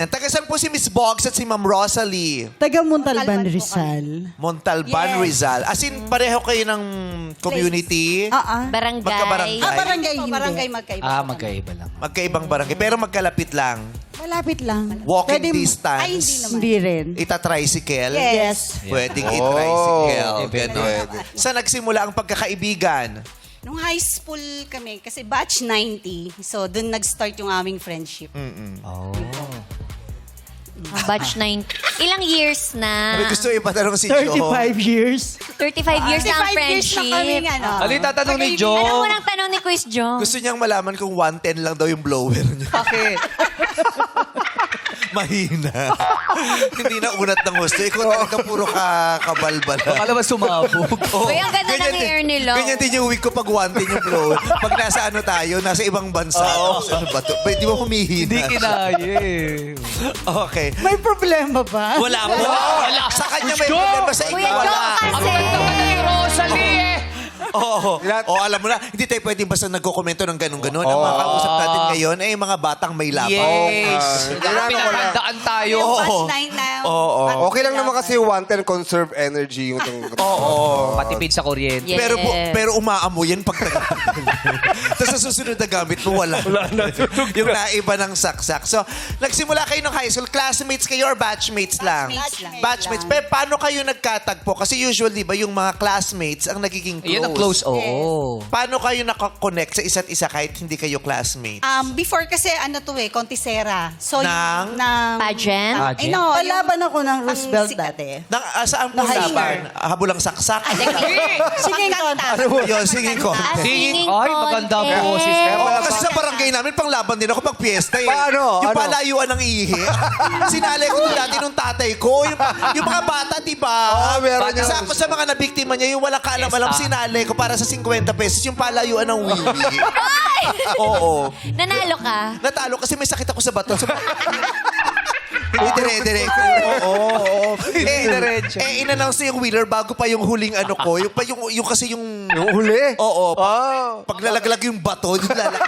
Taga saan po si Miss Boggs at si Ma'am Rosalie? Taga Montalban, Montalban po Rizal. Montalban, Yes. Rizal. As in, pareho kayo ng community? Barangay. Magkabarangay. Barangay hindi. Barangay magkaiba. Magkaiba lang. Magkaibang barangay. Pero magkalapit lang. Malapit lang. Walking Pwede- distance. Ay, hindi naman. Hindi rin. Ita-tricycle. Yes. Pwedeng i-tricycle. Oh, Ganon. Saan nagsimula ang pagkakaibigan? Nung high school kami, kasi batch 90, so dun nag-start yung aming friendship. Oh. Batch 9. Ilang years na? May gusto ipatanong si Joe. 35 years. 35 years na ang 35 years na kami friendship. nga, no? Ano yung tatanong ni Joe? Anong unang tanong ni Quiz Joe? Gusto niyang malaman kung 110 lang daw yung blower niya. Bakit? Mahina. Hindi na unat ng gusto. Ikaw talaga puro kabalbal. Baka naman sumabog. Oh, Uy, ang ganda ng hair nila. Ganyan din yung wig ko pag 110 yung blower. Pag nasa ano tayo, nasa ibang bansa. Ano ba to? Di ba humihina? Hindi kinaya eh. Okay. May problema ba? Wala po. Sa kanya may problema, sa Kuya inyo wala. Joe kasi. Rosalie eh! Oo. Alam mo na, hindi tayo pwedeng basta nagkokomento ng ganun-ganun. Ang mga kausap natin ngayon ay mga batang may laban. Yes. Pinatandaan tayo. Yung Oo. batch 9 na. Okay lang naman kasi wanted conserve energy yung Oo. Matipid sa kuryente. Yes. Pero umaamoy yan pag Tapos sa susunod na gamit mo, wala. Yung naiba ng saksak. So, nagsimula kayo ng high school, classmates kayo or batchmates lang? Batchmates lang. Batchmates. Pero paano kayo nagkatagpo? Kasi usually, ba, yung mga classmates ang nagiging close. Yun ang close, oo. Paano kayo nakakonect sa isa't isa kahit hindi kayo classmates? Before kasi ano to Contisera. So, Ng? Pageant? Ay, no, Palaban ako ng Roosevelt sikat. dati. Saan po high laban? Habulang saksak? Singing contest. Ano po yun? Singing contest. Singing Ay, maganda ang contest. boses. Oo, kasi sa barangay namin, panglaban din ako pag piyesta eh. Paano? Yung Ano? palayuan ng ihi. Sinalay ko doon dati nung tatay ko. Yung mga bata, di ba? meron yun. Sa mga nabiktima niya, yung walang kaalam-alam, sinalay ko para sa 50 pesos yung palayuan ng wiwi. Oo. Nanalo ka? Natalo kasi may sakit ako sa bato. Hindi dire-dire. Oo. In-announce na yung winner bago pa yung huling ano ko. Yung kasi yung... Yung huli. Oo. Pag lalaglag yung bato, yung lalaki.